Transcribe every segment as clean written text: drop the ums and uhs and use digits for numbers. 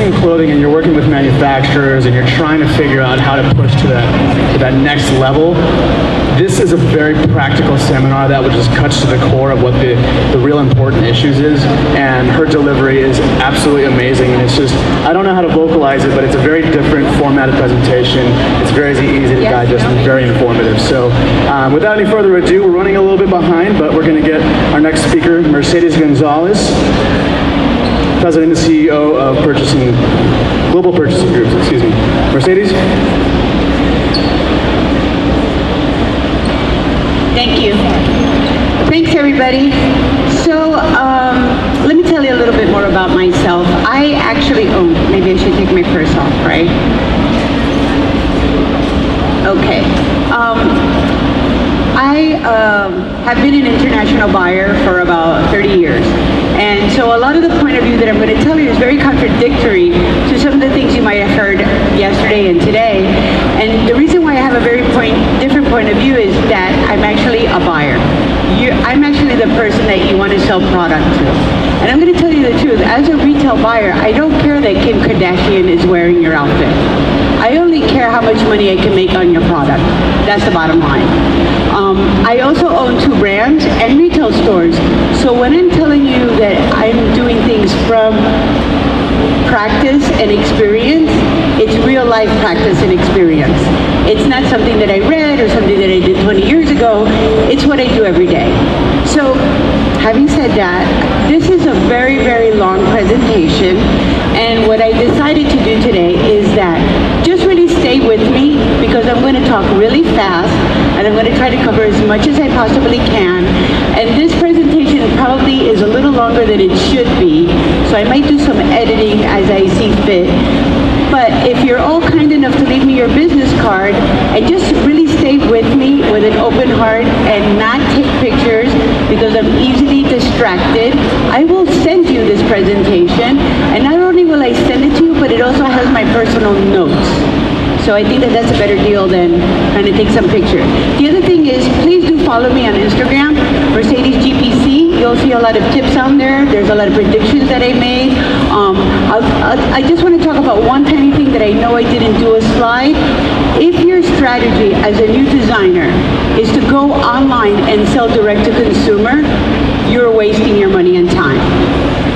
purchasing clothing and you're working with manufacturers and you're trying to figure out how to push to that next level, this is a very practical seminar that just cuts to the core of what the real important issues is, and her delivery is absolutely amazing, and it's just, I don't know how to vocalize it, but it's a very different formatted presentation. It's very easy to digest and very informative. So without any further ado, we're running a little bit behind, but we're going to get our next speaker, Mercedes Gonzales, President and CEO of Global Purchasing Groups, excuse me. Mercedes? Thank you. Thanks, everybody. So let me tell you a little bit more about myself. I actually own, maybe I should take my purse off, right? Okay. I have been an international buyer for about 30 years. And so a lot of the point of view that I'm going to tell you is very contradictory to some of the things you might have heard yesterday and today. And the reason why I have a very different point of view is that I'm actually a buyer. I'm actually the person that you want to sell product to. And I'm going to tell you the truth. As a retail buyer, I don't care that Kim Kardashian is wearing your outfit. I only care how much money I can make on your product. That's the bottom line. I also own 2 brands and retail stores. So when I'm telling you that I'm doing things from practice and experience, it's real life practice and experience. It's not something that I read or something that I did 20 years ago. It's what I do every day. So having said that, this is a very, very long presentation. And what I decided to do today is that just really stay with me, because I'm going to talk really fast and I'm going to try to cover as much as I possibly can. And this presentation probably is a little longer than it should be, so I might do some editing as I see fit. But if you're all kind enough to leave me your business card and just really stay with me with an open heart and not take pictures because I'm easily distracted, I will send you this presentation. And not only will I send it to you, but it also has my personal notes. So I think that that's a better deal than trying to take some picture. The other thing is, please do follow me on Instagram, Mercedes GPC. You'll see a lot of tips on there. There's a lot of predictions that I made. I just want to talk about one tiny thing that I know I didn't do a slide. If your strategy as a new designer is to go online and sell direct to consumer, you're wasting your money and time.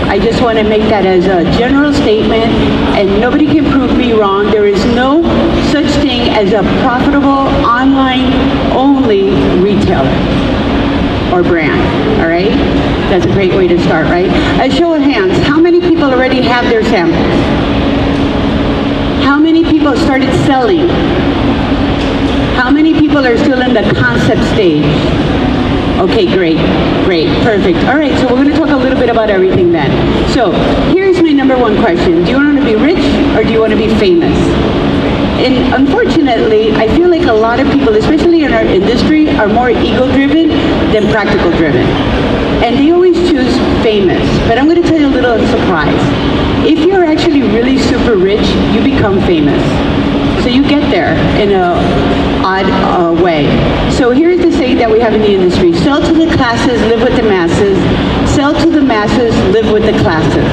I just want to make that as a general statement, and nobody can prove me wrong. There is no such thing as a profitable online-only retailer or brand, all right? That's a great way to start, right? A show of hands, how many people already have their samples? How many people started selling? How many people are still in the concept stage? Okay, great, perfect. All right, so we're going to talk a little bit about everything then. So here's my number one question. Do you want to be rich or do you want to be famous? And unfortunately, I feel like a lot of people, especially in our industry, are more ego-driven than practical-driven. And they always choose famous. But I'm going to tell you a little surprise. If you're actually really super rich, you become famous. So you get there in a odd way. So here's the saying that we have in the industry: sell to the classes, live with the masses. Sell to the masses, live with the classes.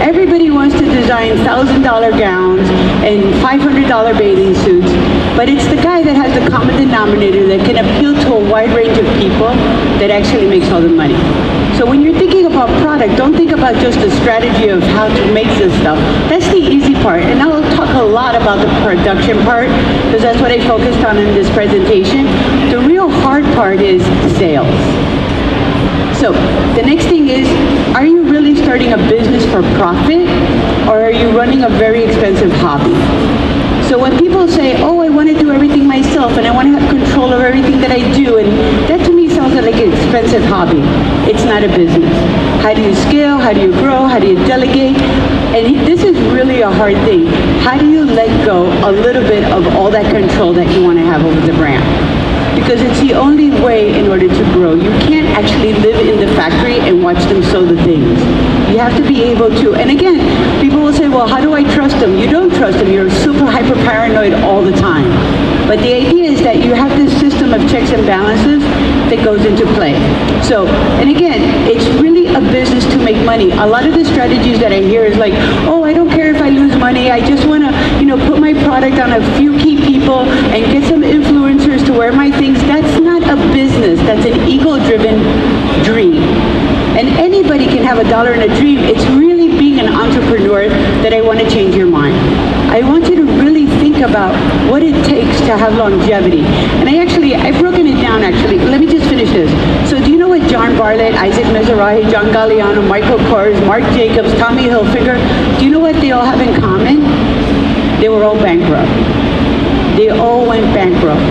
Everybody wants to design $1,000 gowns and $500 bathing suits, but it's the guy that has the common denominator that can appeal to a wide range of people that actually makes all the money. So when you're thinking about product, don't think about just the strategy of how to make this stuff. That's the easy part, and I'll talk a lot about the production part because that's what I focused on in this presentation. The real hard part is sales. So the next thing is, are you really starting a business for profit, or are you running a very expensive hobby? So when people say, oh, I want to do everything myself and I want to have control of everything that I do, and that to me sounds like an expensive hobby. It's not a business. How do you scale? How do you grow? How do you delegate? And this is really a hard thing. How do you let go a little bit of all that control that you want to have over the brand? Because it's the only way in order to grow. You can't actually live in the factory and watch them sew the things. You have to be able to, and again, people will say, well, how do I trust them? You don't trust them. You're super hyper paranoid all the time. But the idea is that you have this system of checks and balances that goes into play. So, and again, it's really a business to make money. A lot of the strategies that I hear is like, oh, I don't care care if I lose money. I just want to, put my product on a few key people and get some influencers to wear my things. That's not a business. That's an ego-driven dream. And anybody can have $1 in a dream. It's really being an entrepreneur that I want to change your mind. I want you to really think about what it takes to have longevity. And I've broken it down actually. Let me just finish this. So do you know what John Bartlett, Isaac Mizrahi, John Galliano, Michael Kors, Marc Jacobs, Tommy Hilfiger, do you know what they all have in common? They were all bankrupt. They all went bankrupt.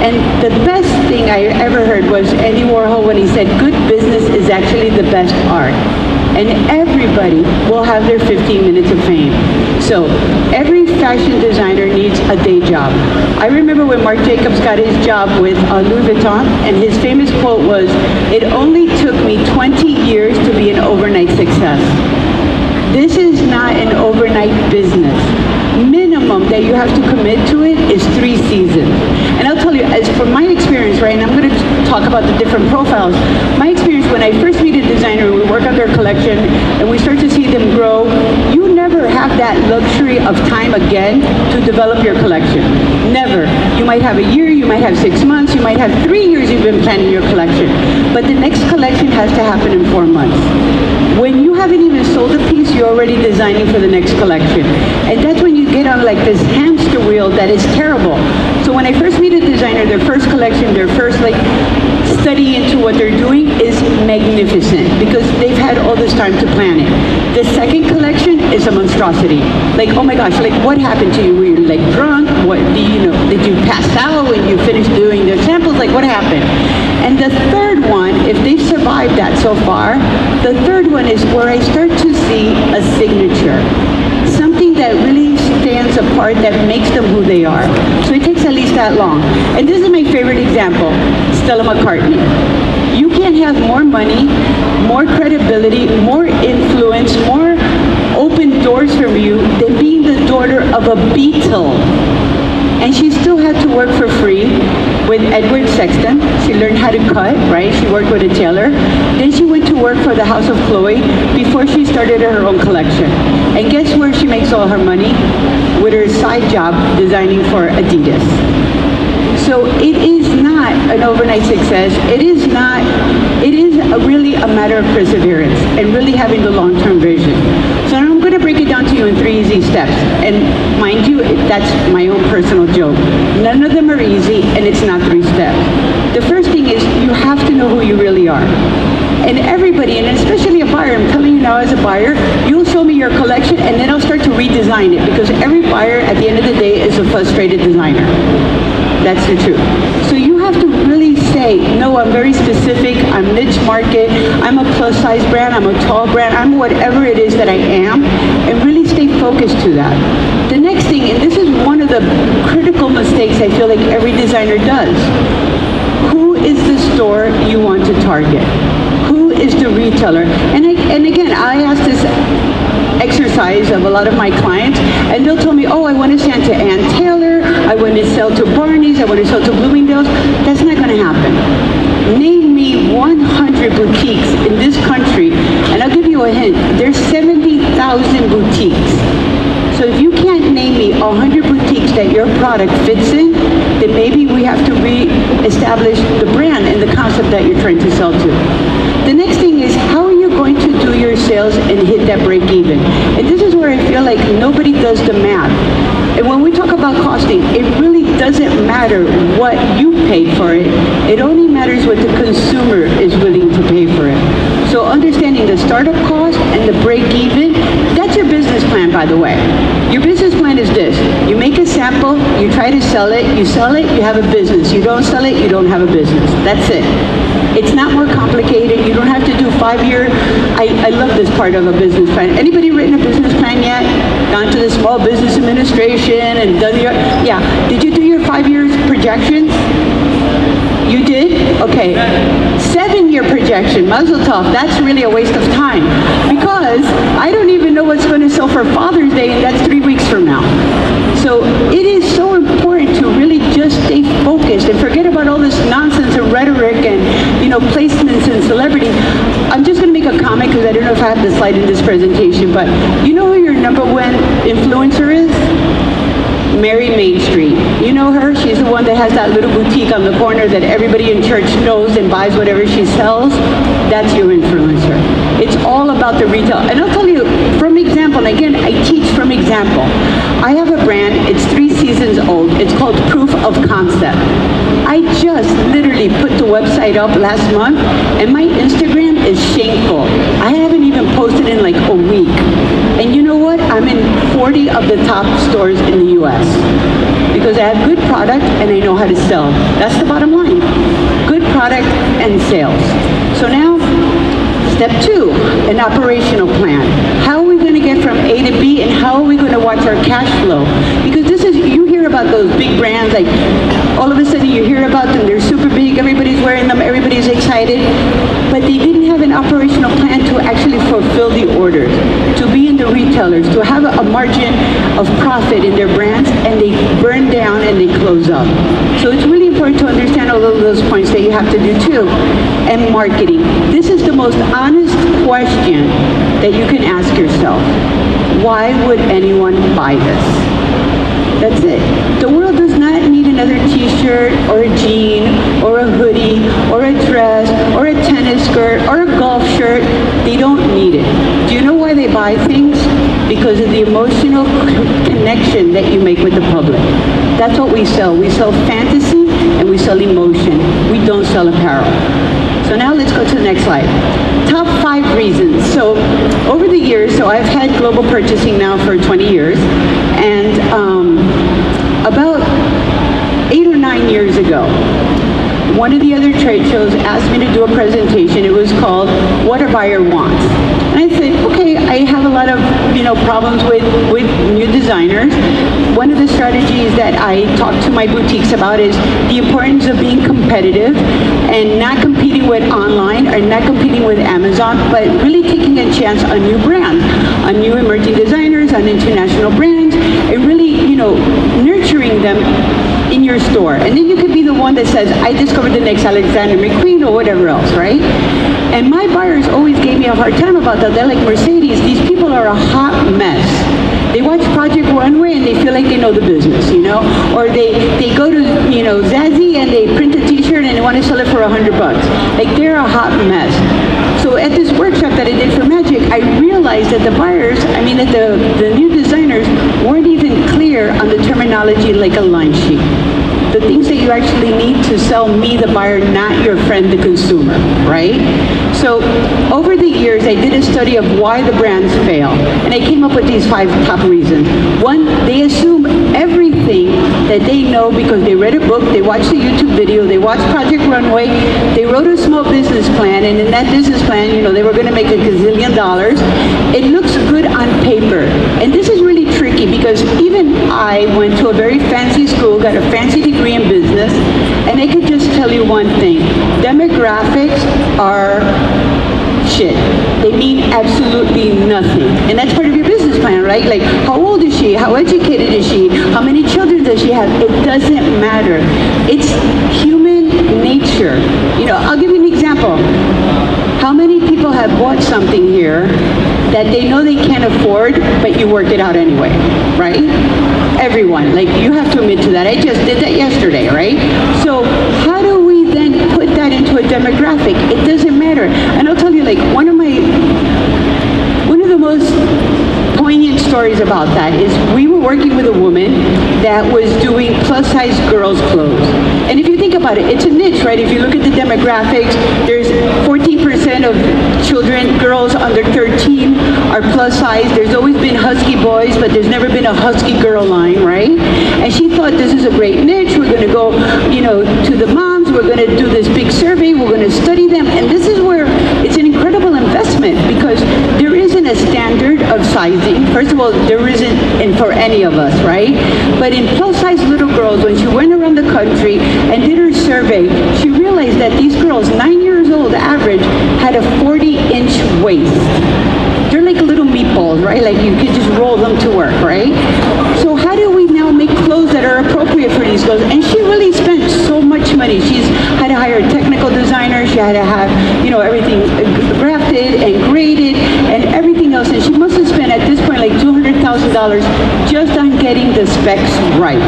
And the best thing I ever heard was Andy Warhol when he said, good business is actually the best art. And everybody will have their 15 minutes of fame. So every fashion designer needs a day job. I remember when Marc Jacobs got his job with Louis Vuitton, and his famous quote was, it only took me 20 years to be an overnight success. This is not an overnight business. Minimum that you have to commit to it is 3 seasons. And I'll tell you, as from my experience, right, and I'm going to talk about the different profiles, my experience when I first meet a designer, we work on their collection, and we start to see them grow, you never have that luxury of time again to develop your collection. Never. You might have a year, you might have 6 months, you might have 3 years you've been planning your collection. But the next collection has to happen in 4 months. When you haven't even sold a piece, you're already designing for the next collection. And that's when you get on like this hamster wheel that is terrible. So when I first meet a designer, their first collection, their first study into what they're doing is magnificent because they've had all this time to plan it. The second collection is a monstrosity. Like, oh my gosh, like what happened to you? Were you like drunk? What do did you pass out when you finished doing the samples? Like what happened? And the third one, if they've survived that so far, the third one is where I start to see a signature. Something that really stands apart that makes them who they are. So it takes at least that long. And this is my favorite example, Stella McCartney. You can't have more money, more credibility, more influence, more open doors from you than being the daughter of a Beatle. And she still had to work for free with Edward Sexton. She learned how to cut, right? She worked with a tailor. Then she went to work for the House of Chloe before she started her own collection. And guess where she makes all her money? With her side job designing for Adidas. So it is not an overnight success. It is really a matter of perseverance and really having the long-term vision. So I'm going to break it down to you in 3 easy steps. And mind you, that's my own personal joke. None of them are easy, and it's not 3 steps. The first thing is you have to know who you really are. And everybody, and especially a buyer, I'm telling you now as a buyer, you'll show me your collection, and then I'll start to redesign it because every buyer at the end of the day is a frustrated designer. That's the truth. So you have to really say, no, I'm very specific, I'm niche market, I'm a plus size brand, I'm a tall brand, I'm whatever it is that I am, and really stay focused to that. The next thing, and this is one of the critical mistakes I feel like every designer does, who is the store you want to target? Who is the retailer? And again, I ask this exercise of a lot of my clients, and they'll tell me, oh, I want to sell to Ann Taylor, I want to sell to Barney's, I want to sell to Bloomingdale's. That's not going to happen. Name me 100 boutiques in this country, and I'll give you a hint. There's 70,000 boutiques. So if you can't name me 100 boutiques that your product fits in, then maybe we have to re-establish the brand and the concept that you're trying to sell to. The next thing is, how are you going to do your sales and hit that break even? And this is where I feel like nobody does the math. And when we talk about costing, it really doesn't matter what you pay for it. It only matters what the consumer is willing to pay for it. So understanding the startup cost and the break even, that's your business plan, by the way. Your business plan is this. You make a sample, you try to sell it, you have a business. You don't sell it, you don't have a business. That's it. It's not more complicated. You don't have to do 5-year. I love this part of a business plan. Anybody written a business plan yet? Gone to the Small Business Administration and done your, yeah. Did you do your 5 years projections? You did? Okay. 7-year projection, Mazel Tov, that's really a waste of time because I don't even know what's going to sell for Father's Day, and that's 3 weeks from now. So it is so important to really just stay focused and forget about all this nonsense and rhetoric and, placements and celebrity. I'm just going to make a comment because I don't know if I have the slide in this presentation, but you know who your number one influencer is? Mary Main Street. You know her? She's the one that has that little boutique on the corner that everybody in church knows and buys whatever she sells. That's your influencer. It's all about the retail. And I'll tell you from example, and again, I teach from example. I have a brand, it's 3 seasons old. It's called Proof of Concept. I just literally put the website up last month, and my Instagram is shameful. I haven't even posted in like a week. And you know what? I'm in 40 of the top stores in the US because I have good product and I know how to sell. That's the bottom line. Good product and sales. So now, step 2, an operational plan. How are we going to get from A to B, and how are we going to watch our cash flow? Because this is, you hear about those big brands, like all of a sudden you hear about them, they're super big, everybody's wearing them, everybody's excited, but they didn't have an operational plan to actually fulfill the orders, to be in the retailers, to have a margin of profit in their brands, and they burn down and they close up. So it's really important to understand all of those points that you have to do too. And marketing. This is the most honest question that you can ask yourself. Why would anyone buy this? That's it. The world does not need another t-shirt or a jean or a hoodie or a dress or a tennis skirt or a golf shirt. They don't need it. Do you know why they buy things? Because of the emotional connection that you make with the public. That's what we sell. We sell fantasy and we sell emotion. We don't sell apparel. So now let's go to the next slide. Top 5 reasons. So over the years, so I've had global purchasing now for 20 years, and about 8 or 9 years ago, one of the other trade shows asked me to do a presentation. It was called What a Buyer Wants. And I said, okay, I have a lot of problems with new designers. One of the strategies that I talk to my boutiques about is the importance of being competitive and not competing with online or not competing with Amazon, but really taking a chance on new brands, on new emerging designers, on international brands, and really, nurturing them in your store. And then you could be the one that says, I discovered the next Alexander McQueen or whatever else, right? And my buyers always gave me a hard time about that. They're like, Mercedes, these people are a hot mess. They watch Project Runway and they feel like they know the business, Or they go to, Zazie and they print a t-shirt and they want to sell it for $100. Like, they're a hot mess. So at this workshop that I did for Magic, I realized that the buyers, that the new designers weren't even clear on the terminology like a line sheet. The things that you actually need to sell me, the buyer, not your friend, the consumer, right? So over the years, I did a study of why the brands fail, and I came up with these 5 top reasons. 1, they assume everything that they know because they read a book, they watched a YouTube video, they watched Project Runway, they wrote a small business plan, and in that business plan, they were going to make $1 gazillion. It looks good on paper, and this is really tricky because even I went to a very fancy school, got a fancy degree in business, and I could just tell you one thing. Demographics are shit. They mean absolutely nothing. And that's part of your business plan, right? Like, how old is she? How educated is she? How many children does she have? It doesn't matter. It's human nature. I'll give you an example. How many people have bought something here that they know they can't afford, but you work it out anyway, right? Everyone. Like, you have to admit to that. I just did that yesterday, right? So how do we then put that into a demographic? It doesn't matter. And I'll tell you, like, one of the most poignant stories about that is we were working with a woman that was doing plus-size girls' clothes. And if you think about it, it's a niche, right? If you look at the demographics, there's 14% of children, girls under 13 are plus-size. There's always been husky boys, but there's never been a husky girl line, right? And she thought, this is a great niche. We're going to go, to the moms. We're going to do this big survey. We're going to study them. And this is where it's an incredible investment because there isn't a standard of sizing. First of all, there isn't for any of us, right? But in plus-size little girls, when she went around the country and did her survey, she realized that these girls, 9 years old average, had a 40-inch waist. They're like little meatballs, right? Like, you could just roll them to work, right? So how do we now make clothes that are appropriate for these girls? And she really spent so much money. She's had to hire a technical designer. She had to have, everything grafted and graded and everything else. And she must have spent at this point like $200,000 just on getting the specs right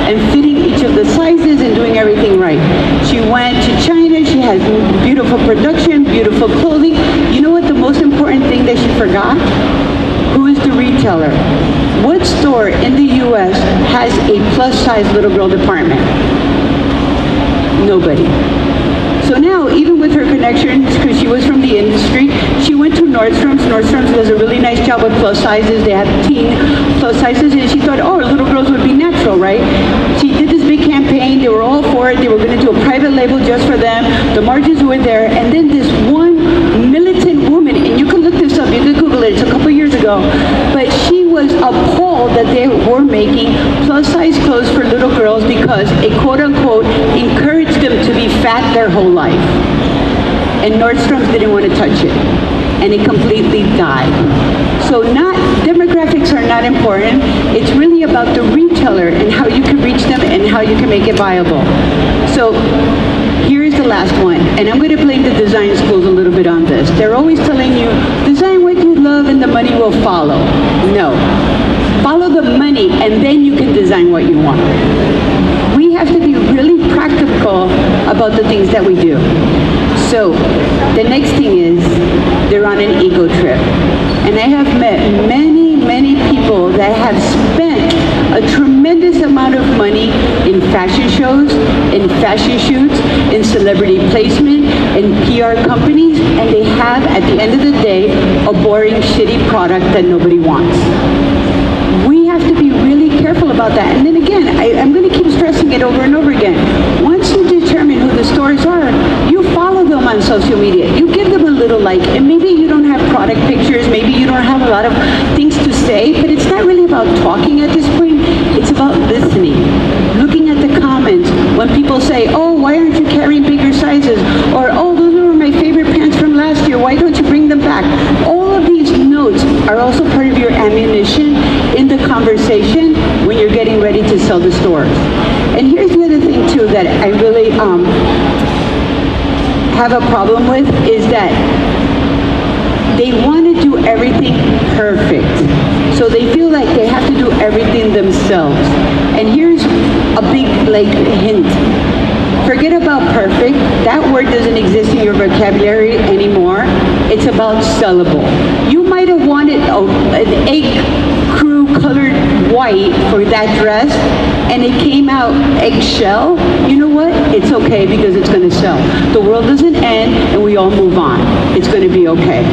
and fitting each of the sizes and doing everything right. She went to China. She has beautiful production, beautiful clothing. You know what the most important thing that she forgot? Who is the retailer? What store in the U.S. has a plus-size little girl department? Nobody. So now, even with her connections, because she was from the industry, she went to Nordstrom's. Nordstrom's does a really nice job with plus sizes. They have teen plus sizes, and she thought, oh, little girls would be natural, right? She did this big campaign. They were all for it. They were going to do a private label just for them. The margins were there. And then this one militant woman, and you can look this up, you can Google it, it's a couple years ago, but she was appalled that they were making plus-size clothes for little girls because it, quote-unquote, encouraged them to be fat their whole life. And Nordstrom's didn't want to touch it. And it completely died. So demographics are not important. It's really about the retailer and how you can reach them and how you can make it viable. So here's the last one. And I'm going to blame the design schools a little bit on this. They're always telling you, design what you love and the money will follow. No. Follow the money and then you can design what you want. We have to be really practical about the things that we do. So the next thing is they're on an ego trip. And I have met many, many people that have spent a tremendous amount of money in fashion shows, in fashion shoots, in celebrity placement, in PR companies, and they have, at the end of the day, a boring, shitty product that nobody wants. We have to be really careful about that. And then again, I'm going to keep stressing it over and over again. Once you determine who the stores are, you follow them on social media. You give them a little like, and maybe you don't have product pictures, maybe you don't have a lot of things to say, but it's not really about talking at this point. It's about listening, looking at the comments. When people say, oh, why aren't you carrying bigger sizes? Or, oh, those were my favorite pants from last year. Why don't you bring them back? All of these notes are also part of your ammunition in the conversation when you're getting ready to sell the stores. And here's the other thing too that I really have a problem with is that they want to do everything perfect. So they feel like they have to do everything themselves. And here's a big hint. Forget about perfect. That word doesn't exist in your vocabulary anymore. It's about sellable. You might have wanted an egg crew colored white for that dress, and it came out eggshell. You know what? It's okay because it's going to sell. The world doesn't end, and we all move on. It's going to be okay.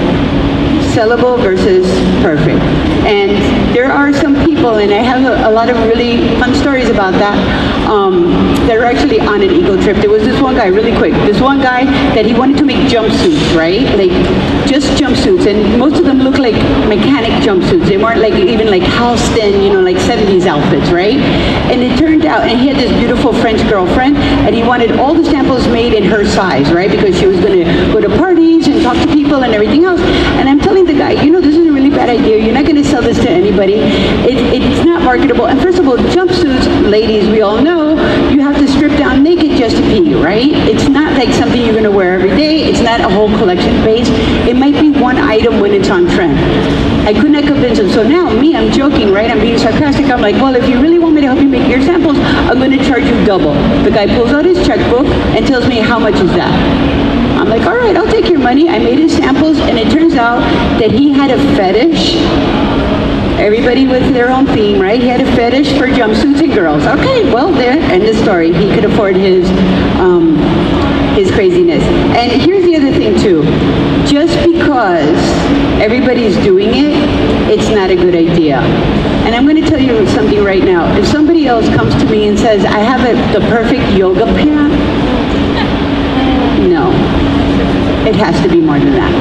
Sellable versus perfect. And there are some people, and I have a lot of really fun stories about that, that are actually on an ego trip. There was this one guy, really quick, this one guy that he wanted to make jumpsuits, right? Like, just jumpsuits, and most of them look like mechanic jumpsuits. They weren't like even like Halston, you know, like 70s outfits, right? And it turned out, and he had this beautiful French girlfriend, and he wanted all the samples made in her size, right? Because she was going to go to parties and talk to people and everything else. And I'm telling the guy, you know, this is a really bad idea. You're not going to sell this to anybody. It's not marketable. And first of all, jumpsuits, ladies, we all know, you have to strip down naked just to pee, right? It's not like something you're going to wear every day. It's not a whole collection base. It might be one item when it's on trend. I could not convince him. So now, I'm joking, right? I'm being sarcastic. I'm like, well, if you really want me to help you make your samples, I'm going to charge you double. The guy pulls out his checkbook and tells me, how much is that? I'm like, all right, I'll take your money. I made his samples, and it turns out that he had a fetish. Everybody with their own theme, right? He had a fetish for jumpsuits and girls. Okay, well, there, end of story. He could afford his craziness. And here's the other thing, too. Just because everybody's doing it, it's not a good idea. And I'm going to tell you something right now. If somebody else comes to me and says, I have the perfect yoga pant, no. It has to be more than that.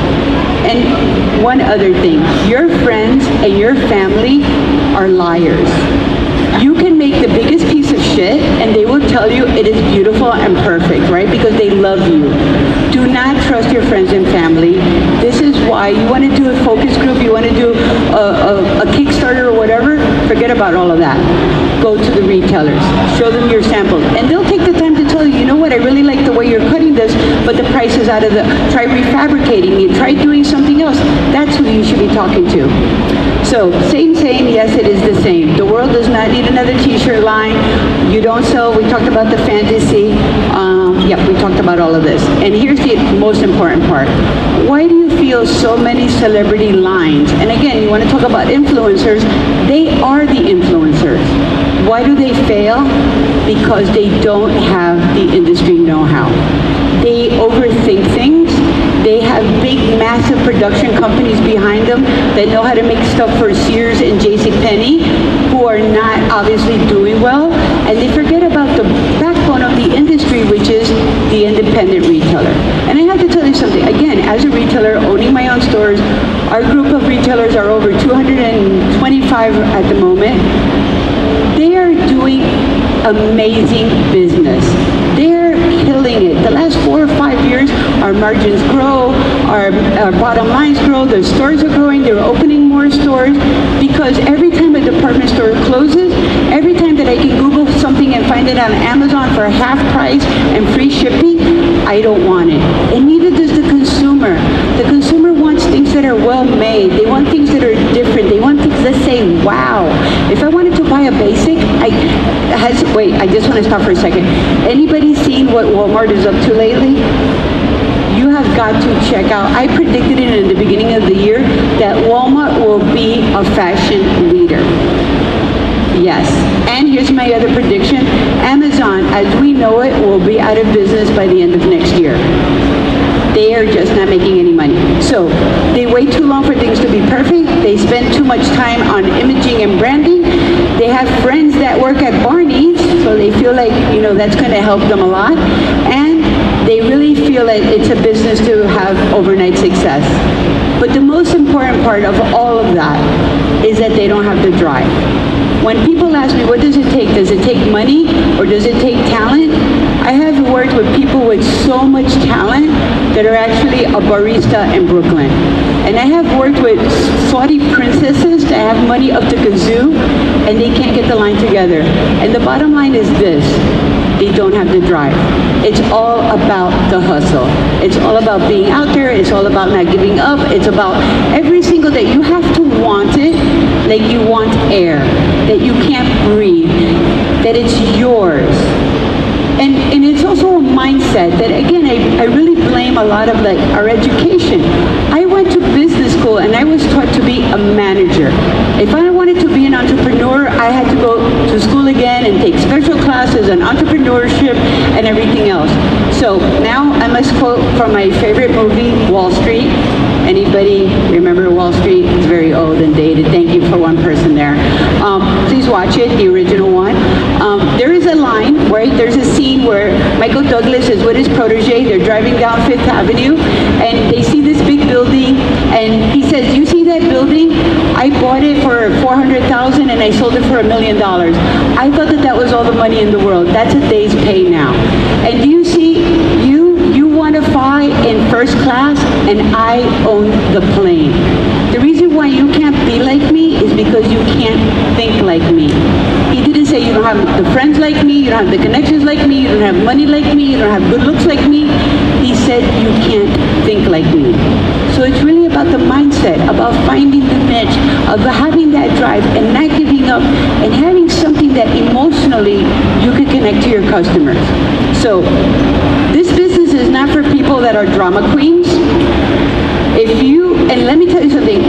And one other thing, your friends and your family are liars. You can make the biggest piece of shit and they will tell you it is beautiful and perfect, right? Because they love you. Do not trust your friends and family. This is why you want to do a focus group, you want to do a Kickstarter or whatever, forget about all of that. Go to the retailers, show them your samples, and they'll take the time to tell you, you know what, I really like the way you're cutting this, but the price is out of the, try refabricating it, try doing something else. That's who you should be talking to. So, same, yes, it is the same. The world does not need another t-shirt line. You don't sell, we talked about the fantasy. Yep, we talked about all of this. And here's the most important part. Why do you feel so many celebrity lines? And again, you want to talk about influencers. They are the influencers. Why do they fail? Because they don't have the industry know-how. They overthink things. They have big, massive production companies behind them that know how to make stuff for Sears and JCPenney, who are not obviously doing well, and they forget about the backbone of the industry, which is the independent retailer. And I have to tell you something, again, as a retailer, owning my own stores, our group of retailers are over 225 at the moment. They are doing amazing business. They're killing it. The last 4 or 5 years, our margins grow, our bottom lines grow, their stores are growing, they're opening more stores, because every time a department store closes, every time that I can Google something and find it on Amazon for half price and free shipping, I don't want it. And neither does the consumer. The consumer wants things that are well made. They want things that are different. They want things that say, wow. If I wanted to buy a basic, I just want to stop for a second. Anybody seen what Walmart is up to lately? You have got to check out. I predicted it in the beginning of the year that Walmart will be a fashion leader. Yes. And here's my other prediction. Amazon, as we know it, will be out of business by the end of next year. They are just not making any money. So they wait too long for things to be perfect. They spend too much time on imaging and branding. They have friends that work at Barney's, so they feel like, that's going to help them a lot. And they really feel like it's a business to have overnight success. But the most important part of all of that is that they don't have the drive. When people ask me, what does it take? Does it take money or does it take talent? I have worked with people with so much talent that are actually a barista in Brooklyn. And I have worked with Saudi princesses that have money up the kazoo and they can't get the line together. And the bottom line is this, they don't have the drive. It's all about the hustle. It's all about being out there. It's all about not giving up. It's about every single day. You have to want it like you want air, that you can't breathe, that it's yours. And it's also a mindset that, again, I really blame a lot of our education. I went to business school and I was taught to be a manager. If I wanted to be an entrepreneur, I had to go to school again and take special classes on entrepreneurship and everything else. So now I must quote from my favorite movie, Wall Street. Anybody remember Wall Street? It's very old and dated. Thank you for one person there. Please watch it, the original one. There is a line, right? There's a scene where Michael Douglas is with his protege. They're driving down Fifth Avenue, and they see this big building, and he says, "You see that building? I bought it for $400,000, and I sold it for $1 million. I thought that was all the money in the world. That's a day's pay now." And do you see, you want to fly in first class, and I own the plane. The reason why you can't be like me is because you can't think like me. He didn't say you don't have the friends like me, you don't have the connections like me, you don't have money like me, you don't have good looks like me. He said you can't think like me. So it's really about the mindset, about finding the niche, of having that drive and not giving up, and having something that emotionally you can connect to your customers. So this business is not for people that are drama queens. And let me tell you something,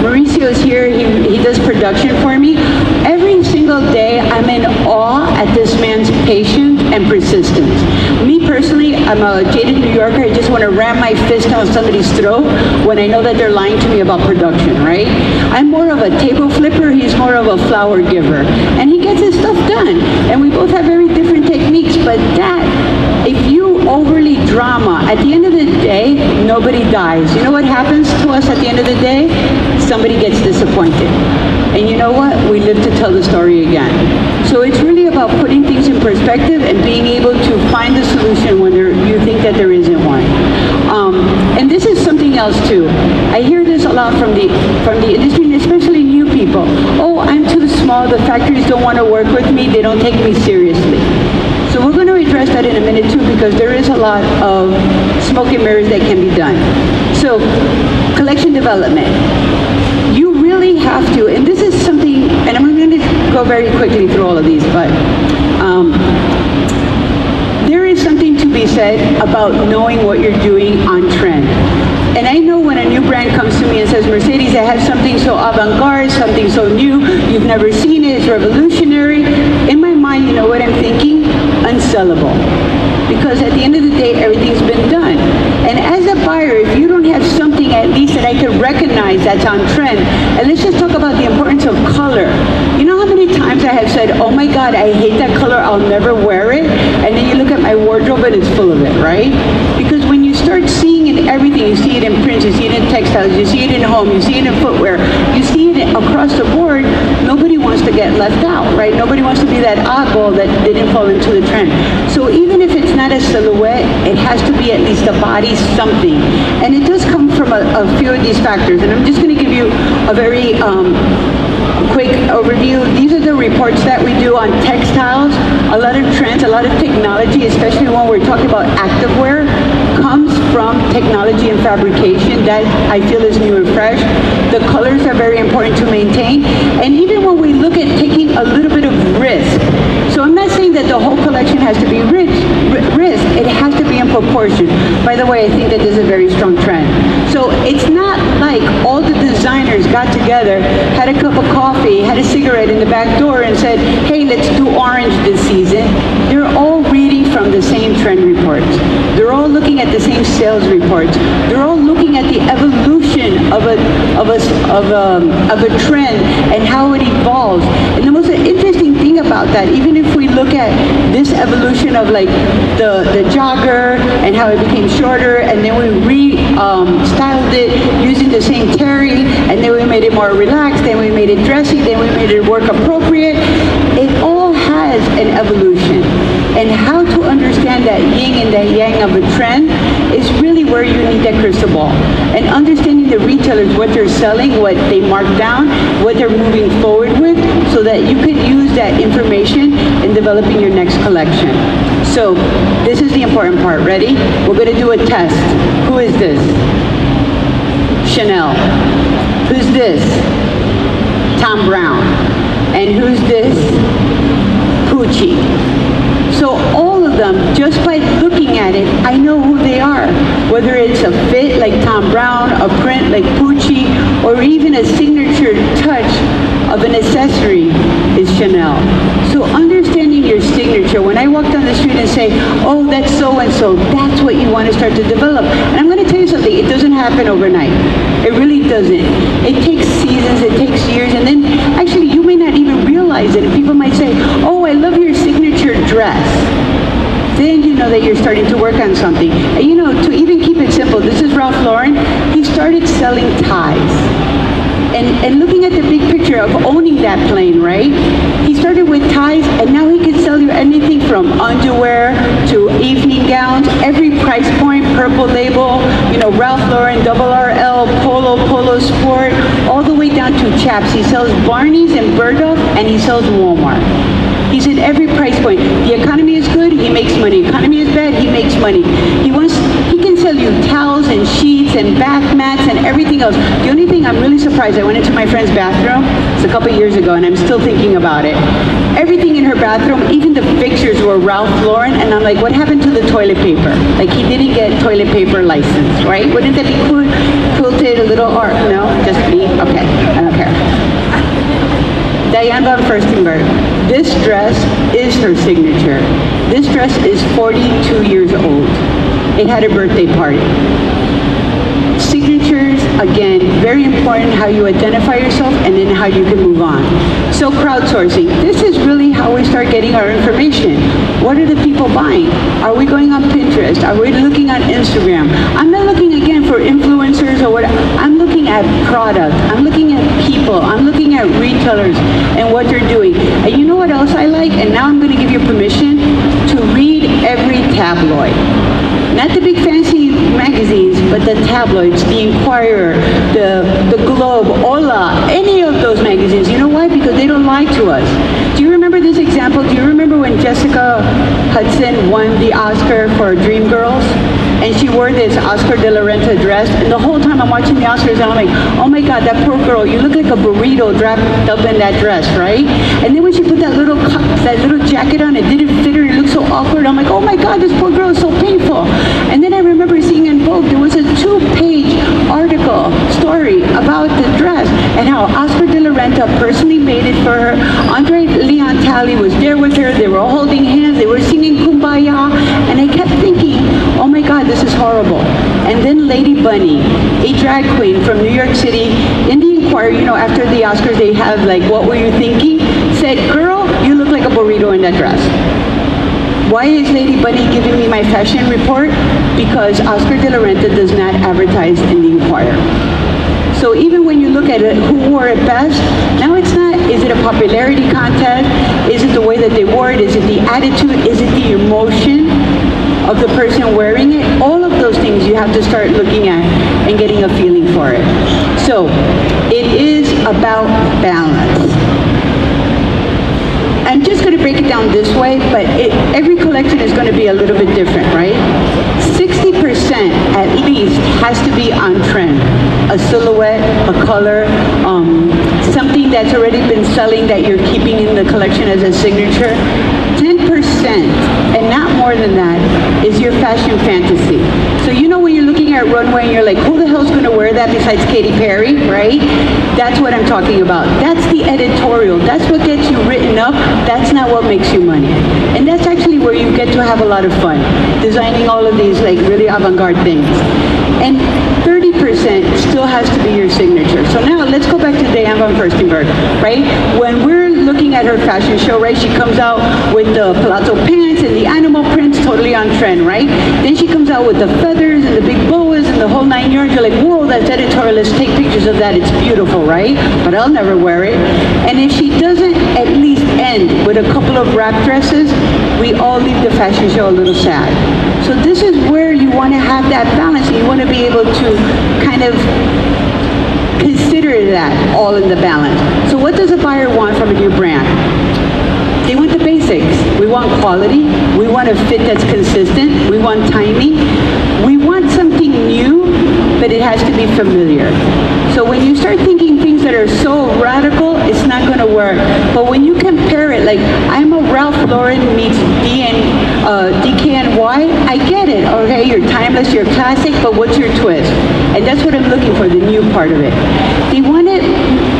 Mauricio is here, he does production for me. Every single day I'm in awe at this man's patience and persistence. Me personally, I'm a jaded New Yorker, I just want to ram my fist on somebody's throat when I know that they're lying to me about production, right? I'm more of a table flipper, he's more of a flower giver. And he gets his stuff done. And we both have very different techniques, but if you overly drama, at the end of the day, nobody dies. You know what happens to us at the end of the day? Somebody gets disappointed. And you know what? We live to tell the story again. So it's really about putting things in perspective and being able to find the solution when you think that there isn't one. And this is something else too. I hear this a lot from the industry, and especially new people. Oh, I'm too small, the factories don't want to work with me, they don't take me seriously. So we're going to address that in a minute too, because there is a lot of smoke and mirrors that can be done. So, collection development. You really have to, and this is something, and I'm going to go very quickly through all of these, but there is something to be said about knowing what you're doing on trend. And I know when a new brand comes to me and says, Mercedes, I have something so avant-garde, something so new, you've never seen it, it's revolutionary. In my mind, you know what I'm thinking? Unsellable. Because at the end of the day, everything's been done. And as a buyer, if you don't have something at least that I could recognize that's on trend, and let's just talk about the importance of color. You know how many times I have said, oh my God, I hate that color, I'll never wear it, and then you look at my wardrobe and it's full of it, right? Because when you start seeing it in everything, you see it in prints, you see it in textiles, you see it in home, you see it in footwear, you see it across the board, nobody wants to get left out, right? Nobody wants to be that oddball that didn't fall into the trend. So even if it's not a silhouette, it has to be at least a body something. And it does come from a few of these factors. And I'm just going to give you a very quick overview. These are the reports that we do on textiles. A lot of trends, a lot of technology, especially when we're talking about activewear, comes from technology and fabrication. That I feel is new and fresh. The colors are very important to maintain. And even when we look at taking a little bit of risk, so I'm not saying that the whole collection has to be risk. It has to be in proportion. By the way, I think that this is a very strong trend. So it's not like all the designers got together, had a cup of coffee, had a cigarette in the back door and said, hey, let's do orange this season. They're all reading from the same trend reports. They're all looking at the same sales reports. They're all looking at the evolution of a trend and how it evolves. And the most interesting thing about that, even if we look at this evolution of like the jogger and how it became shorter, and then we styled it using the same terry, and then we made it more relaxed, then we made it dressy, then we made it work appropriate. It all has an evolution. And how to understand that yin and that yang of a trend is really where you need that crystal ball. And understanding the retailers, what they're selling, what they mark down, what they're moving forward with, so that you could use that information in developing your next collection. So this is the important part. Ready? We're going to do a test. Who is this? Chanel. Who's this? Tom Brown. And who's this? Gucci. So all of them, just by looking at it, I know who they are. Whether it's a fit like Tom Brown, a print like Gucci, or even a signature touch of an accessory is Chanel. So understanding your signature, when I walk down the street and say, oh, that's so-and-so, that's what you want to start to develop. And I'm going to tell you something, it doesn't happen overnight. It really doesn't. It takes seasons, it takes years, and then actually you may not even realize it. And people might say, oh, I love your signature dress. Then you know that you're starting to work on something. And you know, to even keep it simple, this is Ralph Lauren. He started selling ties. And looking at the big picture of owning that plane, right? He started with ties, and now he can sell you anything from underwear to evening gowns, every price point, Purple Label, you know, Ralph Lauren, Double RL, Polo Sport, all the way down to Chaps. He sells Barney's and Bergdorf, and he sells Walmart. He's in every price point. The economy is good, he makes money. Economy is bad, he makes money. He can sell you towels and sheets and bath mats and everything else. The only thing I'm really surprised, I went into my friend's bathroom, it's a couple years ago, and I'm still thinking about it. Everything in her bathroom, even the fixtures were Ralph Lauren, and I'm like, what happened to the toilet paper? Like, he didn't get toilet paper license, right? Wouldn't that be cool? Quilted a little art? No? Just me? Okay, I don't care. Diane von Furstenberg. This dress is her signature. This dress is 42 years old. It had a birthday party. Signatures, again, very important how you identify yourself and then how you can move on. So crowdsourcing, this is really how we start getting our information. What are the people buying? Are we going on Pinterest? Are we looking on Instagram? I'm not looking again for influencers or what. I'm looking at product. I'm looking at people. I'm looking at retailers and what they're doing. And you know what else I like? And now I'm going to give you permission to read every tabloid. Not the big fancy magazines, but the tabloids, the Inquirer, the Globe, Hola, any of those magazines. You know why? Because they don't lie to us. Do you remember this example? Do you remember when Jessica Hudson won the Oscar for Dreamgirls, and she wore this Oscar de la Renta dress, and the whole time I'm watching the Oscars, and I'm like, oh my God, that poor girl, you look like a burrito wrapped up in that dress, right? And then when she put that little jacket on, it didn't fit her, it looked so awkward. I'm like, oh my God, this poor girl is so painful. And then I remember seeing in Vogue, there was a 2-page article, story about the dress, and how Oscar de la Renta personally made it for her. Andre Leon Talley was there with her, they were all holding hands, they were singing Kumbaya, and I kept thinking, oh my God, this is horrible. And then Lady Bunny, a drag queen from New York City, in the Inquirer, you know, after the Oscars, they have like, what were you thinking? Said, girl, you look like a burrito in that dress. Why is Lady Bunny giving me my fashion report? Because Oscar de la Renta does not advertise in the Inquirer. So even when you look at it, who wore it best, now it's not, is it a popularity contest? Is it the way that they wore it? Is it the attitude? Is it the emotion of the person wearing it? All of those things you have to start looking at and getting a feeling for it. So it is about balance. I'm just going to break it down this way, but every collection is going to be a little bit different, right? 60% at least has to be on trend. A silhouette, a color, something that's already been selling that you're keeping in the collection as a signature. 10%, and not more than that, is your fashion fantasy. So you know when you're looking at runway and you're like, who the hell's going to wear that besides Katy Perry, right? That's what I'm talking about. That's the editorial. That's what gets you written up. That's not what makes you money. And that's actually where you get to have a lot of fun, designing all of these like really avant-garde things. And 30% still has to be your signature. So now let's go back to Diane von Furstenberg, right? When we're looking at her fashion show, right, she comes out with the palazzo pants and the animal prints, totally on trend, right? Then she comes out with the feathers and the big boas and the whole 9 yards. You're like, whoa, that's editorial. Let's take pictures of that. It's beautiful, right? But I'll never wear it. And if she doesn't at least end with a couple of wrap dresses, we all leave the fashion show a little sad. So this is where you want to have that balance. You want to be able to kind of consider that all in the balance. So what does a buyer want from a new brand? They want the basics. We want quality. We want a fit that's consistent. We want timing. We want something new, but it has to be familiar. So when you start thinking things that are so radical, it's not going to work. But when you compare it, like I'm a Ralph Lauren meets DKNY, I get it. Okay, you're timeless, you're classic, but what's your twist? And that's what I'm looking for, the new part of it. They want it,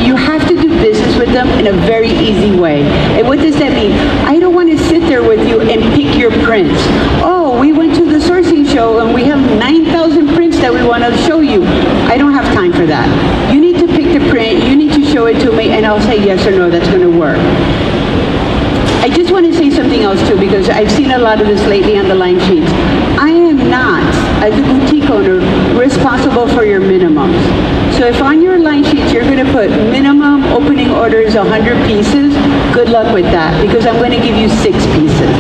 you have to do business with them in a very easy way. And what does that mean? I don't want to sit there with you and pick your prints. Oh, we went to the sourcing show and we have 9,000 prints that we want to show you. I don't have time for that. You need to pick the print, you need to show it to me, and I'll say yes or no, that's going to work. I just want to say something else too, because I've seen a lot of this lately on the line sheets. I am not, as a boutique owner, responsible for your minimums. So if on your line sheets you're going to put minimum opening orders 100 pieces, good luck with that, because I'm going to give you 6 pieces.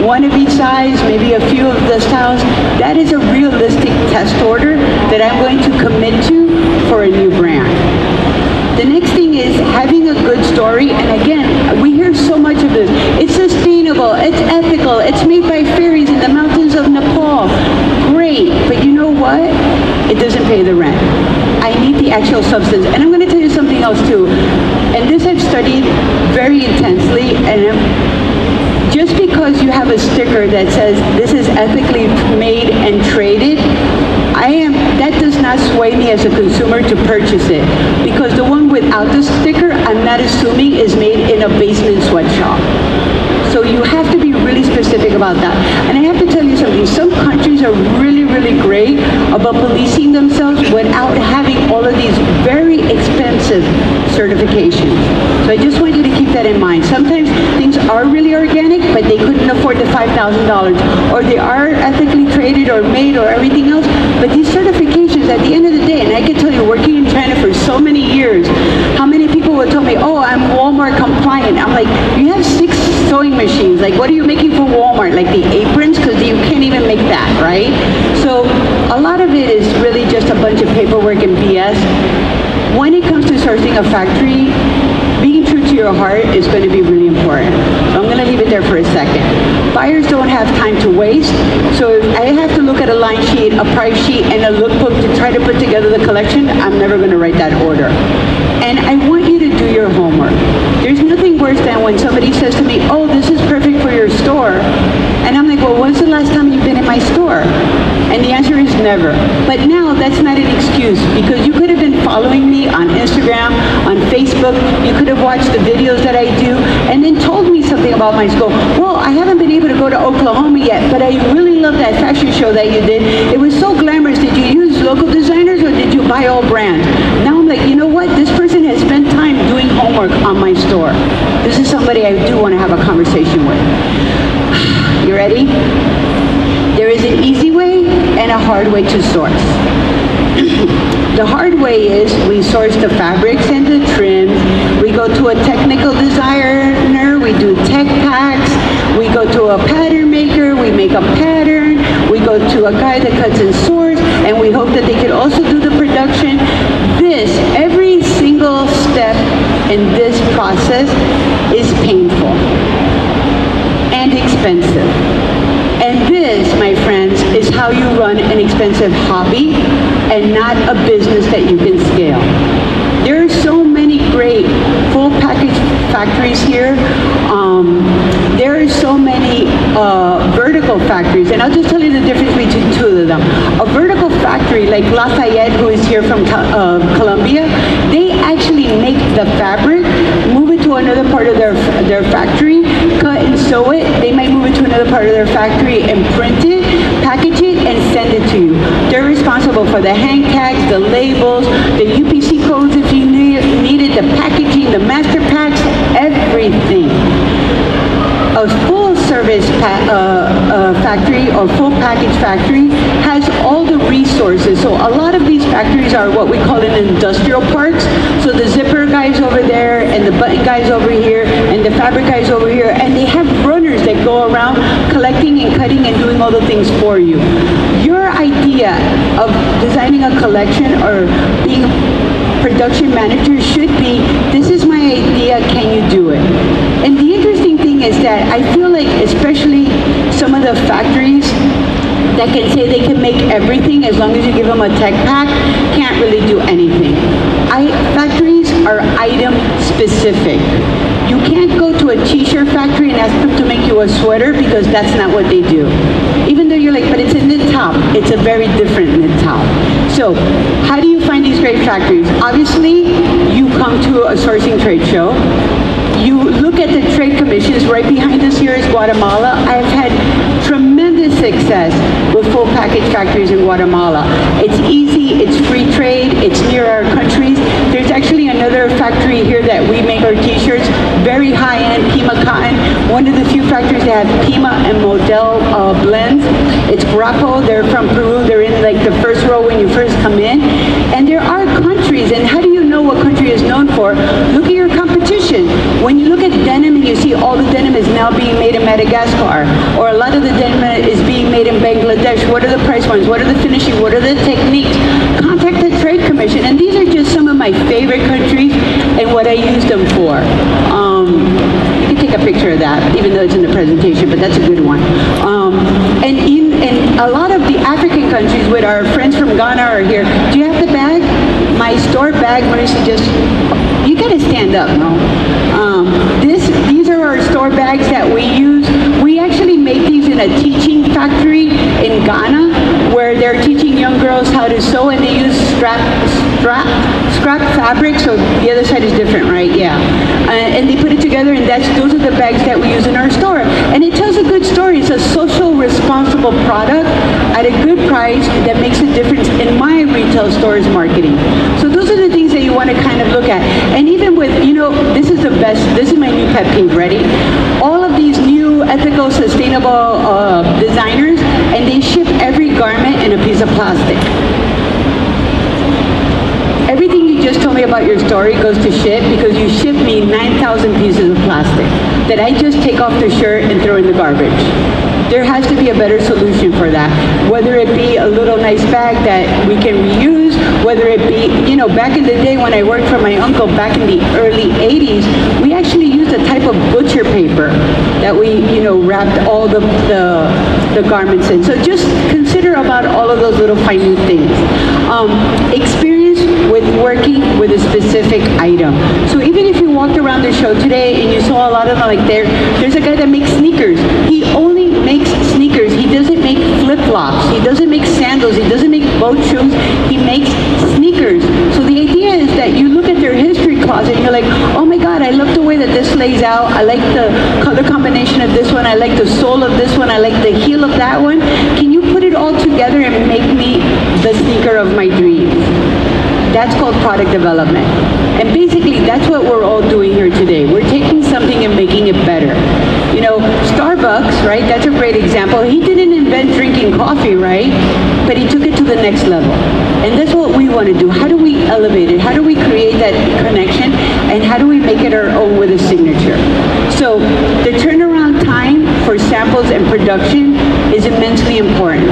One of each size, maybe a few of the styles. That is a realistic test order that I'm going to commit to for a new brand. The next thing is having a good story, and again, we hear so much of this. It's sustainable, it's ethical, it's made by fairies in the mountains of Nepal. Great, but you know what? It doesn't pay the rent. I need the actual substance. And I'm going to tell you something else too. And this I've studied very intensely, and just because you have a sticker that says this is ethically made and traded, that does not sway me as a consumer to purchase it, because the one without the sticker, I'm not assuming is made in a basement sweatshop. So you have to be really specific about that. And I have to tell you something, some countries are really, really great about policing themselves without having all of these very expensive certifications. So I just want you to keep that in mind. Sometimes things are really organic, but they couldn't afford the $5,000, or they are ethically traded or made or everything else, but these certifications at the end of the day, and I can tell you, working in China for so many years, how many people would tell me, oh, I'm Walmart compliant. I'm like, you have 6 sewing machines. Like, what are you making for Walmart? Like the aprons? Because you can't even make that, right? So a lot of it is really just a bunch of paperwork and BS. When it comes to sourcing a factory, being true to your heart is going to be really important. So I'm going to leave it there for a second. Buyers don't have time to waste, so if I have to look at a line sheet, a price sheet, and a lookbook to try to put together the collection, I'm never going to write that order. And I want you to do your homework. There's nothing worse than when somebody says to me, oh, this is perfect for your store. And I'm like, well, when's the last time you've been in my store? And the answer is never. But now that's not an excuse, because you could have been following me on Instagram, on Facebook, you could have watched the videos that I do, and then told me something about my school. Well, I haven't been able to go to Oklahoma yet, but I really love that fashion show that you did. It was so glamorous. Did you use local designers or did you buy all brand? Now I'm like, you know what? This person has spent time doing homework on my store. This is somebody I do want to have a conversation with. You ready? There is an easy way and a hard way to source. The hard way is we source the fabrics and the trims. We go to a technical designer. We do tech packs. We go to a pattern maker. We make a pattern. We go to a guy that cuts and sorts, and we hope that they can also do the production. Every single step in this process is painful and expensive. And this, my friends, is how you run an expensive hobby and not a business that you can scale. There are so many great full package factories here. There are so many vertical factories, and I'll just tell you the difference between two of them. A vertical factory like Lafayette, who is here from Colombia, they actually make the fabric, move it to another part of their factory, cut and sew it. They might move it to another part of their factory and print it, package it, and send it to you. They're responsible for the hang tags, the labels, the UPC codes if you need it, the packaging, the master packs, everything. A full service factory or full package factory has all the resources. So a lot of these factories are what we call in industrial parks. So the zipper guys over there and the button guys over here and the fabric guys over here, and they have runners that go around collecting and cutting and doing all the things for you. Your idea of designing a collection or being production manager should be, this is my idea, can you do it? And the interesting thing is that I feel like especially some of the factories that can say they can make everything as long as you give them a tech pack can't really do anything. Factories are item specific. You can't go to a t-shirt factory and ask them to make you a sweater, because that's not what they do. Even though you're like, but it's a knit top. It's a very different knit top. So how do you find these great factories? Obviously, you come to a sourcing trade show. You look at the trade commissions. Right behind us here is Guatemala. I've had tremendous success with full package factories in Guatemala. It's easy, it's free trade, it's near our countries. There's actually another factory here that we make our t-shirts, very high-end Pima cotton. One of the few factories that have Pima and Model blends. It's Guapo, they're from Peru, they're in like the first row when you first come in. And there are countries, and how do you know what country is known for? Look at your competition. When you look at denim and you see all the denim is now being made in Madagascar, or a lot of the denim is being made in Bangladesh, what are the price points? What are the finishing? What are the techniques? Contact the Trade Commission. And these are just some of my favorite countries and what I use them for. You can take a picture of that, even though it's in the presentation, but that's a good one. And in a lot of the African countries with our friends from Ghana are here. Do you have the bag? My store bag, Marissa, just, you gotta stand up, no? These are our store bags that we use. We actually make these in a teaching factory in Ghana, where they're teaching young girls how to sew, and they use scrap fabric, so the other side is different, right? Yeah. And they put it together, and those are the bags that we use in our store. And it tells a good story. It's a social responsible product at a good price that makes a difference in my retail store's marketing. So those are the things that you want to kind of look at. And even with, this is the best, this is my new pet peeve, ready? All of these new ethical, sustainable designers, and they ship every garment in a piece of plastic. Everything you just told me about your story goes to shit, because you shipped me 9,000 pieces of plastic. that I just take off the shirt and throw in the garbage. There has to be a better solution for that. Whether it be a little nice bag that we can reuse, whether it be, back in the day when I worked for my uncle back in the early 80s, we actually used a type of butcher paper that we, wrapped all the garments in. So just consider about all of those little minute things. Experience with working with a specific item. So even if you walked around the show today and you saw a lot of them, like there's a guy that makes sneakers. He only makes sneakers. He doesn't make flip-flops. He doesn't make sandals. He doesn't make boat shoes. He makes sneakers. So the idea is that you look at their history closet and you're like, oh my God, I love the way that this lays out. I like the color combination of this one. I like the sole of this one. I like the heel of that one. Can you put it all together and make me the sneaker of my dreams? That's called product development. And basically, that's what we're all doing here today. We're taking something and making it better. Starbucks, right? That's a great example. He didn't invent drinking coffee, right? But he took it to the next level. And that's what we want to do. How do we elevate it? How do we create that connection? And how do we make it our own with a signature? So the turnaround time for samples and production is immensely important.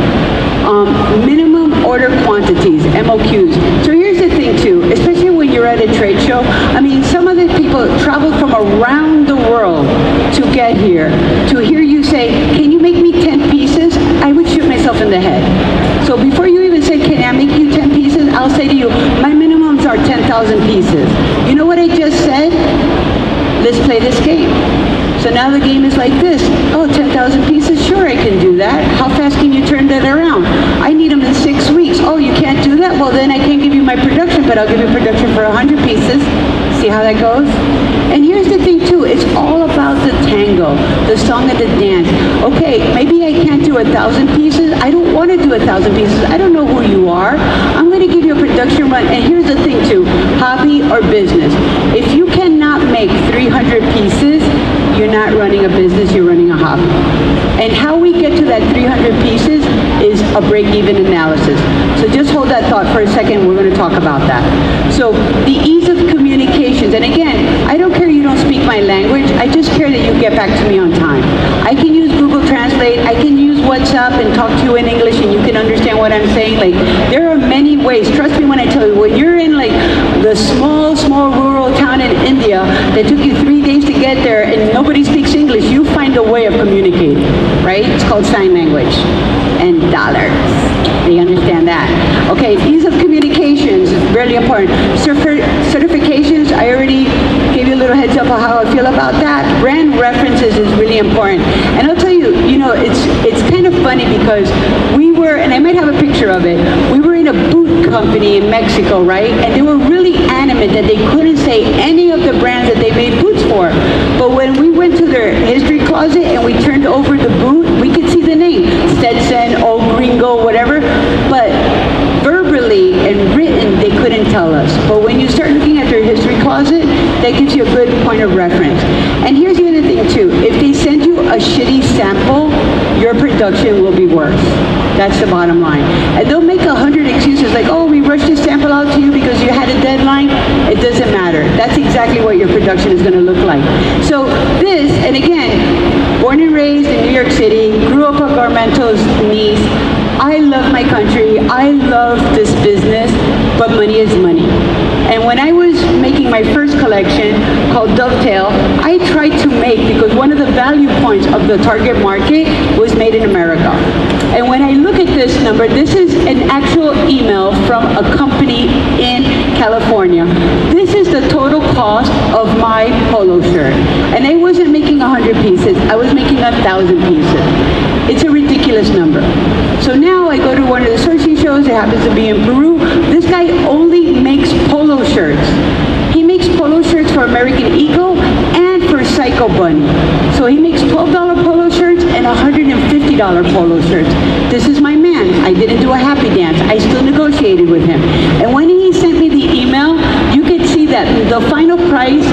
Minimum order quantities, MOQs. So here's the thing too, especially when you're at a trade show. I mean, some of the people traveled from around the world to get here. To hear you say, can you make me 10 pieces? I would shoot myself in the head. So before you even say, can I make you 10 pieces? I'll say to you, my minimums are 10,000 pieces. You know what I just said? Let's play this game. So now the game is like this. Oh, 10,000 pieces? Sure, I can do that. How fast can you turn that around? I need them in 6 weeks. Oh, you can't do that? Well, then I can't give you my production, but I'll give you production for 100 pieces. See how that goes? And here's the thing too, it's all about the tango, the song and the dance. Okay, maybe I can't do 1,000 pieces. I don't want to do 1,000 pieces. I don't know who you are. I'm going to give you a production run. And here's the thing too, hobby or business. If you cannot make 300 pieces, you're not running a business, you're running a hobby. And how we get to that 300 pieces is a break-even analysis. So just hold that thought for a second, we're going to talk about that. So the ease of communications, and again, I don't care you don't speak my language, I just care that you get back to me on time. I can use Google Translate, I can use WhatsApp and talk to you in English and you can understand what I'm saying. Like, there are many ways, trust me when I tell you, when you're in like the small rural town in India that took you 3 days to get there and nobody speaks English, you find a way of communicating, right? It's called sign language. And dollars. They understand that. Okay, ease of communications is really important. Certifications, I already gave you a little heads up on how I feel about that. Brand references is really important. And I'll tell you, it's kind of funny because we were, and I might have a picture of it, we were in a boot company in Mexico, right? And they were really adamant that they couldn't say any of the brands that they made boots for. But when we went to their history closet and we turned over the boot, we could see the name, Stetson, Old Gringo, whatever, but verbally and written, they couldn't tell us. But when you start looking at their history closet, that gives you a good point of reference. And here's the other thing too, if they send you a shitty sample, your production will be worse. That's the bottom line. And they'll make 100 excuses like, oh, we rushed this sample out to you because you had a deadline. It doesn't matter. That's exactly what your production is going to look like. So this, and again, born and raised in New York City, grew up a Garmento's niece. I love my country. I love this business, but money is money. And when I was making my first collection called Dovetail, I tried to make, because one of the value points of the target market was made in America. And when I look at this number, this is an actual email from a company in California. This is the total cost of my polo shirt. And I wasn't making 100 pieces, I was making 1,000 pieces. It's a ridiculous number. So now I go to one of the sourcing shows, it happens to be in Peru. This guy only makes polo shirts. He makes polo shirts for American Eagle and for Psycho Bunny. So he makes $12 polo shirts and $150 polo shirts. This is my man. I didn't do a happy dance. I still negotiated with him. And when he sent me the email, you could see that the final price,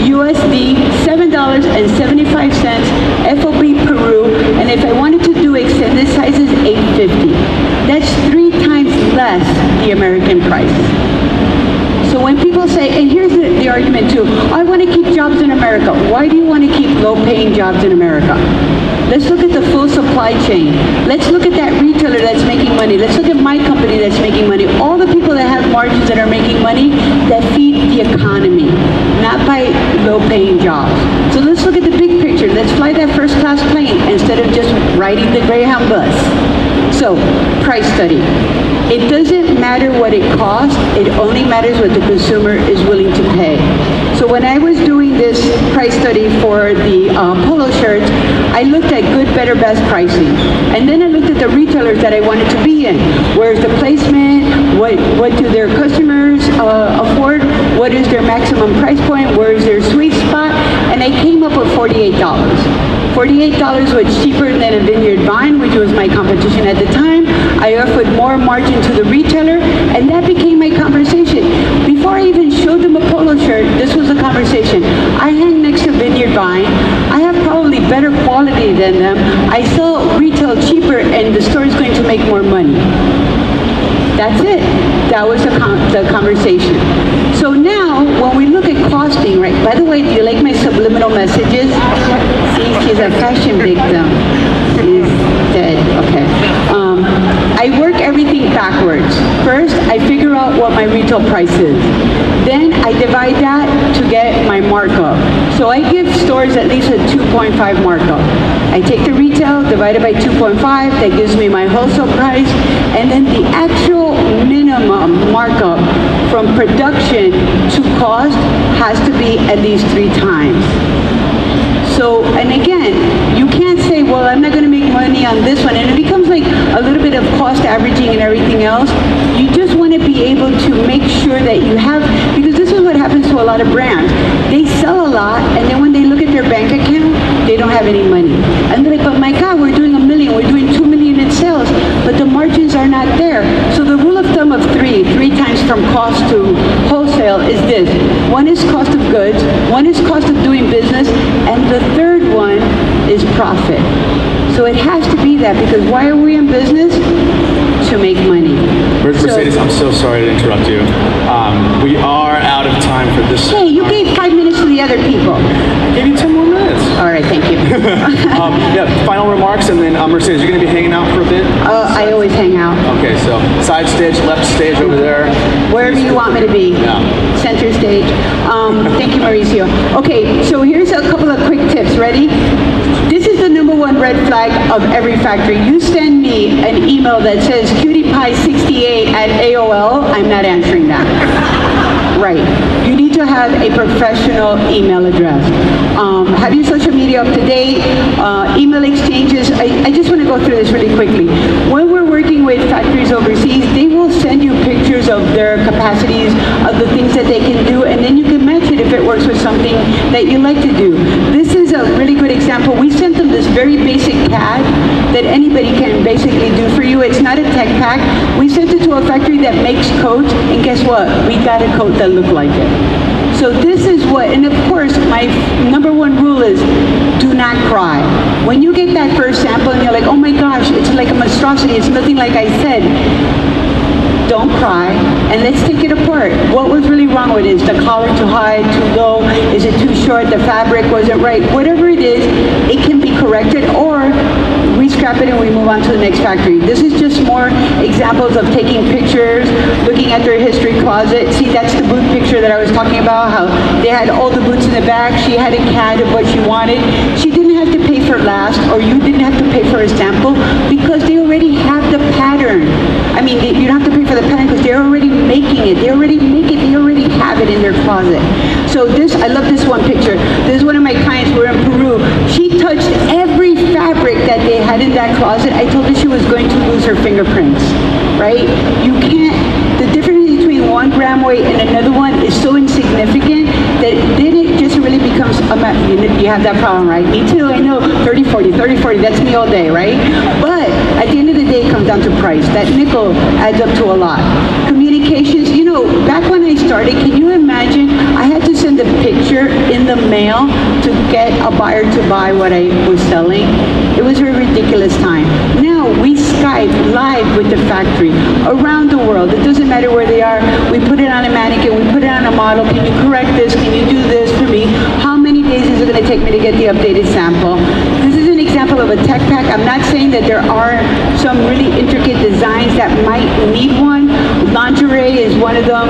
USD, $7.75, FOB Peru, and if I wanted to do extended sizes, $8.50. That's 3 times less the American price. So when people say, and here's the argument too. I want to keep jobs in America. Why do you want to keep low-paying jobs in America? Let's look at the full supply chain. Let's look at that retailer that's making money. Let's look at my company that's making money. All the people that have margins that are making money that feed the economy, not by low-paying jobs. So let's look at the big picture. Let's fly that first-class plane instead of just riding the Greyhound bus. So, price study. It doesn't matter what it costs, it only matters what the consumer is willing to pay. So when I was doing this price study for the polo shirts, I looked at good, better, best pricing. And then I looked at the retailers that I wanted to be in. Where's the placement? What do their customers afford? What is their maximum price point? Where is their sweet spot? And I came up with $48. $48 was cheaper than a Vineyard Vine, which was my competition at the time. I offered more margin to the retailer, and that became my conversation. Before I even showed them a polo shirt, this was a conversation. I hang next to Vineyard Vine. I have probably better quality than them. I sell retail cheaper, and the store is going to make more money. That's it. That was the conversation. So now, when we look at costing, right? By the way, do you like my subliminal messages? See, she's a fashion victim. She's dead. Okay. I work everything backwards. First, I figure out what my retail price is. Then I divide that to get my markup. So I give stores at least a 2.5 markup. I take the retail, divide it by 2.5, that gives me my wholesale price, and then the actual minimum markup from production to cost has to be at least 3 times. So, and again, you can't say, well, I'm not going to make money on this one, and it becomes like a little bit of cost averaging and everything else. You just want to be able to make sure that you have, because this is what happens to a lot of brands. They sell a lot, and then when they look at their bank account, they don't have any money. And they're like, but my God, we're doing $1 million, we're doing $2 million in sales, but the margins are not there. So the rule of thumb of three times from cost to wholesale is this. One is cost of goods, one is cost of doing business, and the third one is profit. So it has to be that, because why are we in business? To make money. Mercedes, I'm so sorry to interrupt you. We are out of time for this. Hey, you gave 5 minutes to the other people. I gave you 10 more minutes. All right, thank you. Yeah, final remarks, and then Mercedes, you're going to be hanging out for a bit? I always hang out. Okay, so side stage, left stage over there. Wherever you want me to be. Yeah. Center stage. Thank you, Mauricio. Okay, so here's a couple of quick tips. Ready? This is the #1 red flag of every factory. You send me an email that says cutie-pie68 at AOL, I'm not answering that. Right. You need to have a professional email address. Have your social media up to date, email exchanges. I just want to go through this really quickly. When we're working with factories overseas, they will send you pictures of their capacities, of the things that they can do, and then you can match it if it works with something that you like to do. This is a really good example. We sent them this very basic CAD that anybody can basically do for you. It's not a tech pack. We sent it to a factory that makes coats, and guess what? We got a coat that looked like it. So this is what, and of course, my #1 rule is do not cry. When you get that first sample and you're like, oh my gosh, it's like a monstrosity, it's nothing like I said, don't cry, and let's take it apart. What was really wrong with it? Is the collar too high, too low? Is it too short? The fabric wasn't right? Whatever it is, it can be corrected, or we scrap it and we move on to the next factory. This is just more examples of taking pictures, looking at their history closet. See, that's the boot picture that I was talking about, how they had all the boots in the back. She had a CAD of what she wanted. She didn't have to pay for last, or you didn't have to pay for a sample, because they already have the pattern. I mean, you don't have to pay for the pattern because they're already making it. They already make it. They already have it in their closet. So this, I love this one picture. This is one of my clients. We're in Peru. She touched every fabric that they had in that closet. I told her she was going to lose her fingerprints, right? You can't, the difference between 1 gram weight and another one is so insignificant that then it just really becomes, you have that problem, right? Me too, I know, 30, 40, 30, 40, that's me all day, right? But at the end of the day, it comes down to price. That nickel adds up to a lot. Communications, you know, back when I started, can you imagine, I had to send a picture in the mail to get a buyer to buy what I was selling. It was a ridiculous time. Now we Skype live with the factory around the world. It doesn't matter where they are. We put it on a mannequin, we put it on a model, model? Can you correct this? Can you do this for me? How many days is it going to take me to get the updated sample? This is an example of a tech pack. I'm not saying that there are some really intricate designs that might need one. Lingerie is one of them.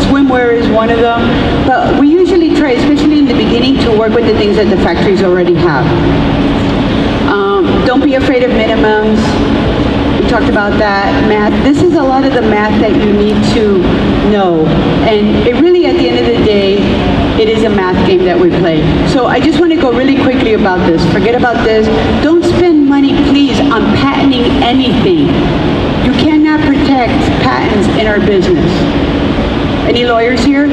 Swimwear is one of them. But we usually try, especially in the beginning, to work with the things that the factories already have. Don't be afraid of minimums. We talked about that. Math. This is a lot of the math that you need to know. And it really, at the end of the day, it is a math game that we play. So I just want to go really quickly about this. Forget about this. Don't spend money, please, on patenting anything. You cannot protect patents in our business. Any lawyers here?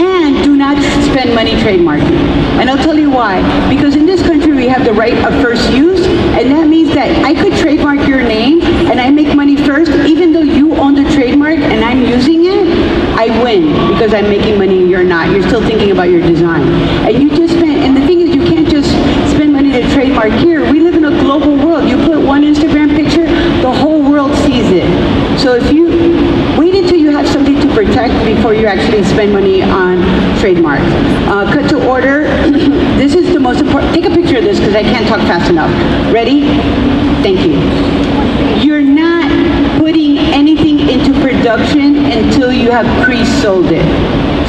And do not spend money trademarking. And I'll tell you why. Because in this country we have the right of first use, and that means that I could trademark your name and I make money first, even though you own the trademark and I'm using it, I win because I'm making money and you're not. You're still thinking about your design. And you just spend, and the thing is, you can't just spend money to trademark here. We live in a global world. You put one Instagram picture, the whole world sees it. So if you wait until you have something to protect before you actually spend money on trademarks. Cut to order. This is the most important. Take a picture of this because I can't talk fast enough. Ready? Thank you. You're not putting anything into production until you have pre-sold it.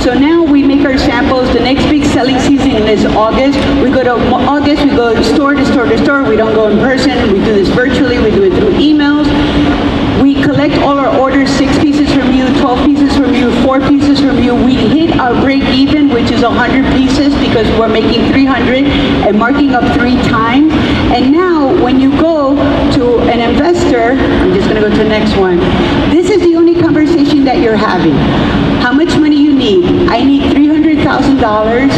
So now we make our samples. The next big selling season is August. We go to August, we go store to store to store. We don't go in person. We do this virtually. We do it through emails. We collect all our orders, 6 pieces from you, 12 pieces from you, 4 pieces from you. We hit our break even, which is 100 pieces because we're making 300 and marking up 3 times. And now when you go to an investor, I'm just gonna go to the next one. This is the only conversation that you're having. How much money you need? I need $300,000.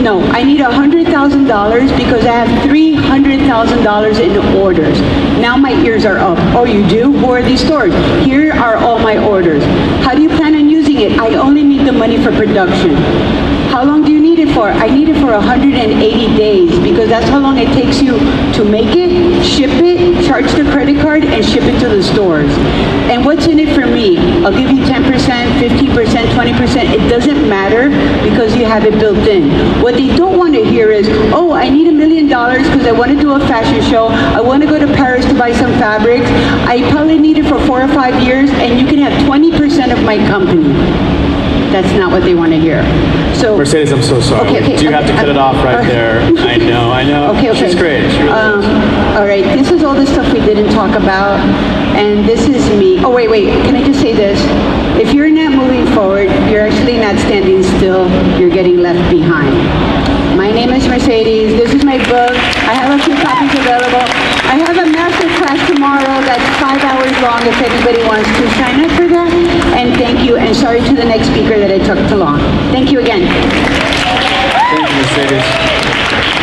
No, I need $100,000 because I have $300,000 in orders. Now my ears are up. Oh, you do? Who are these stores? Here are all my orders. How do you plan on using it? I only need the money for production. How long do you need it for? I need it for 180 days because that's how long it takes you to make it, ship it, charge the credit card, and ship it to the stores. And what's in it for me? I'll give you 10%, 15%, 20%. It doesn't matter because you have it built in. What they don't want to hear is, oh, I need $1 million because I want to do a fashion show. I want to go to Paris to buy some fabrics. I probably need it for 4 or 5 years, and you can have 20% of my company. That's not what they want to hear. So Mercedes, I'm so sorry. Okay, Do you have to cut it off right there? I know. Okay. She's great. She really is. All right, this is all the stuff we didn't talk about, and this is me. Oh, wait, can I just say this? If you're not moving forward, you're actually not standing still, you're getting left behind. My name is Mercedes. This is my book. I have a few copies available. I have a master class tomorrow that's 5 hours long if anybody wants to sign up for that. And thank you, and sorry to the next speaker that I took too long. Thank you again. Thank you, Mercedes.